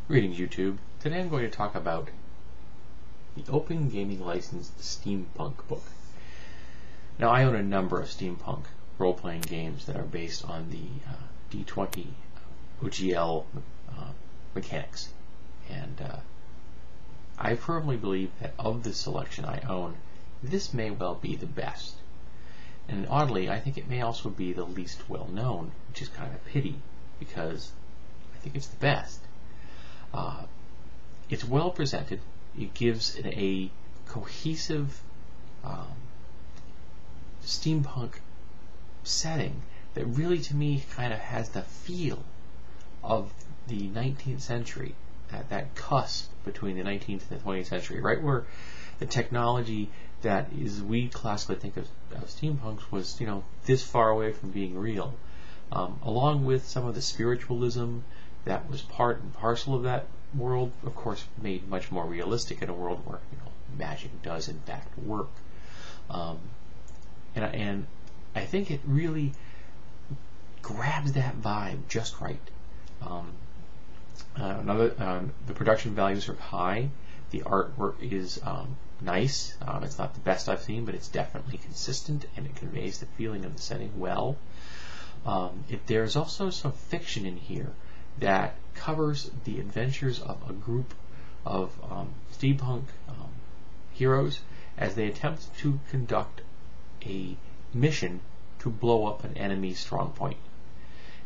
Greetings, YouTube. Today I'm going to talk about the open gaming licensed Steampunk book. Now, I own a number of Steampunk role-playing games that are based on the D20 OGL mechanics, and I firmly believe that of the selection I own, this may well be the best. And oddly, I think it may also be the least well-known, which is kind of a pity, because I think it's the best. It's well presented. It gives it a cohesive steampunk setting that really, to me, kind of has the feel of the 19th century, at that cusp between the 19th and the 20th century, right where the technology that is we classically think of steampunks was, this far away from being real, along with some of the spiritualism that was part and parcel of that world, of course, made much more realistic in a world where magic does in fact work. And I think it really grabs that vibe just right. The production values are high. The artwork is nice. It's not the best I've seen, but it's definitely consistent, and it conveys the feeling of the setting well. There's also some fiction in here that covers the adventures of a group of steampunk heroes as they attempt to conduct a mission to blow up an enemy strong point.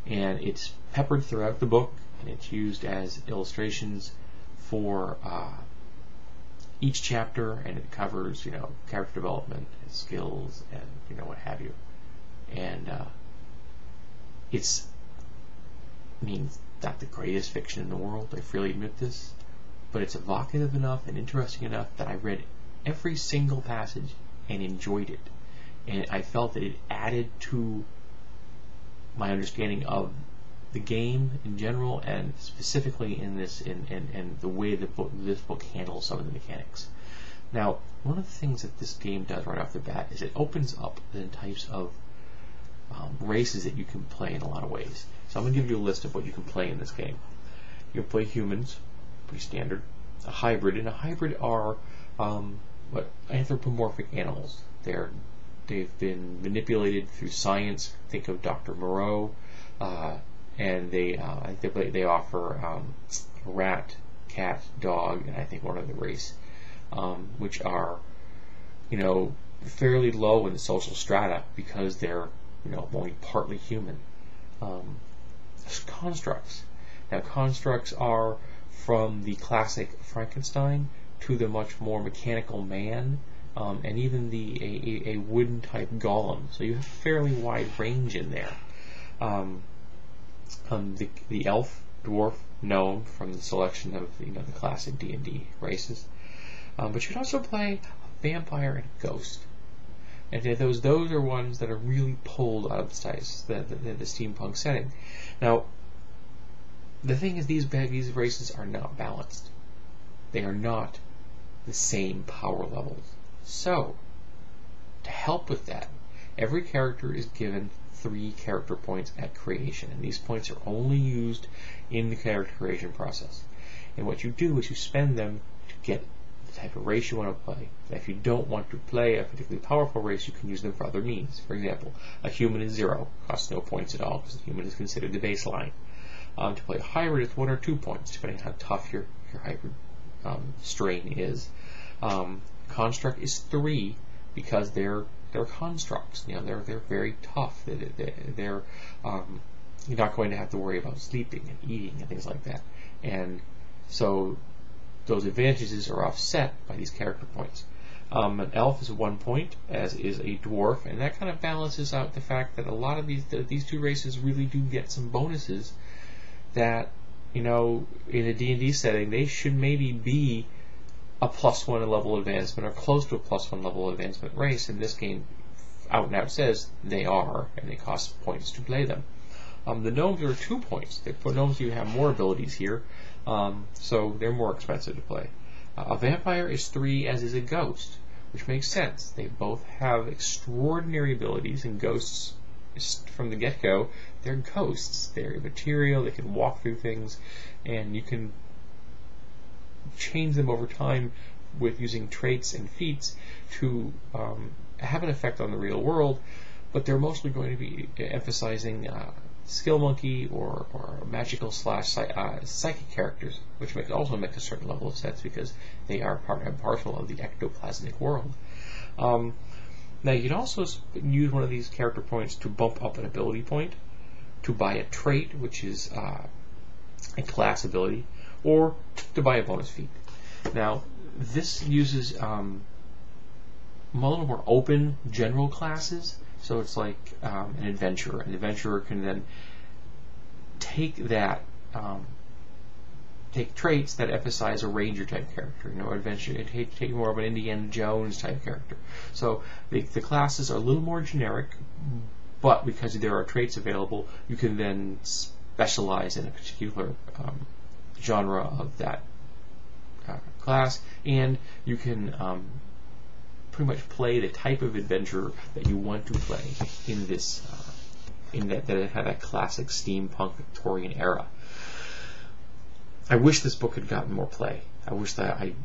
And it's peppered throughout the book, and it's used as illustrations for each chapter, and it covers, character development and skills and, what have you. And it's, not the greatest fiction in the world, I freely admit this, but it's evocative enough and interesting enough that I read every single passage and enjoyed it. And I felt that it added to my understanding of the game in general, and specifically in this, in the way this book handles some of the mechanics. Now, one of the things that this game does right off the bat is it opens up the types of races that you can play in a lot of ways. So I'm going to give you a list of what you can play in this game. You can play humans, pretty standard. A hybrid, and a hybrid are anthropomorphic animals. They've been manipulated through science. Think of Dr. Moreau, and they offer rat, cat, dog, and I think one other race, which are fairly low in the social strata because they're only partly human. Constructs. Now, constructs are from the classic Frankenstein to the much more mechanical man, and even a wooden type golem. So you have a fairly wide range in there. The elf, dwarf, gnome from the selection of the classic D&D races. But you can also play a vampire and a ghost. And those are ones that are really pulled out of the steampunk setting. Now, the thing is, these races are not balanced. They are not the same power levels. So, to help with that, every character is given 3 character points at creation, and these points are only used in the character creation process. And what you do is you spend them to get the type of race you want to play. And if you don't want to play a particularly powerful race, you can use them for other means. For example, a human is 0, costs no points at all, because the human is considered the baseline. To play a hybrid, it's 1 or 2 points, depending on how tough your hybrid strain is. Construct is 3 because they're constructs. They're very tough. They're you're not going to have to worry about sleeping and eating and things like that. And so those advantages are offset by these character points. An elf is 1 point, as is a dwarf, and that kind of balances out the fact that a lot of these 2 races really do get some bonuses that, in a D&D setting, they should maybe be a +1 level advancement or close to a +1 level advancement race. And this game out and out says they are, and they cost points to play them. The gnomes are 2 points. For gnomes, you have more abilities here, so they're more expensive to play. A vampire is 3, as is a ghost, which makes sense. They both have extraordinary abilities, and ghosts, from the get-go, they're ghosts. They're material, they can walk through things, and you can change them over time with using traits and feats to have an effect on the real world, but they're mostly going to be emphasizing skill monkey or magical / psychic characters, which also makes a certain level of sense because they are part and parcel of the ectoplasmic world. Now you can also use one of these character points to bump up an ability point, to buy a trait, which is a class ability, or to buy a bonus feat. Now this uses a little more open general classes. So it's like an adventurer. An adventurer can then take traits that emphasize a ranger type character. Take more of an Indiana Jones type character. So the classes are a little more generic, but because there are traits available, you can then specialize in a particular genre of that class, and you can pretty much play the type of adventure that you want to play in this, that it had that classic steampunk Victorian era. I wish this book had gotten more play. I wish that it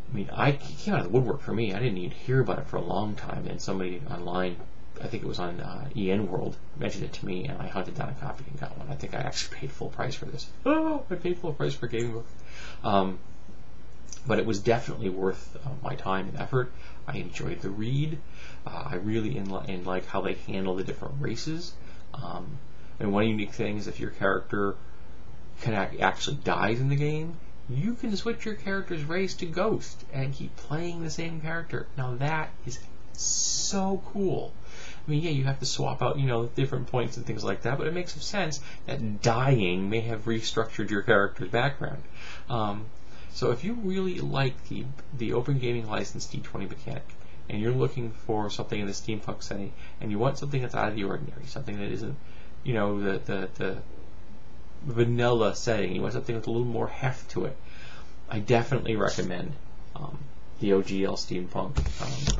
came out of the woodwork for me. I didn't even hear about it for a long time, and somebody online, I think it was on EN World, mentioned it to me, and I hunted down a copy and got one. I think I actually paid full price for this. Oh, I paid full price for a gaming book. But it was definitely worth my time and effort. I enjoyed the read. I really like how they handle the different races. And one unique thing is if your character actually dies in the game, you can switch your character's race to Ghost and keep playing the same character. Now that is so cool. I mean, yeah, you have to swap out, different points and things like that, but it makes some sense that dying may have restructured your character's background. So if you really like the Open Gaming License D20 mechanic, and you're looking for something in the steampunk setting, and you want something that's out of the ordinary, something that isn't, the vanilla setting, you want something with a little more heft to it, I definitely recommend the OGL Steampunk.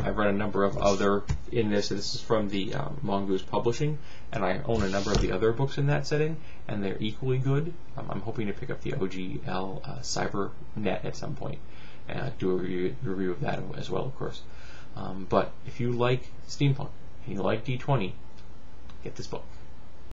I've read a number of other in this. This is from the Mongoose Publishing, and I own a number of the other books in that setting, and they're equally good. I'm hoping to pick up the OGL Cybernet at some point and do a review of that as well, of course. But if you like steampunk and you like D20, get this book.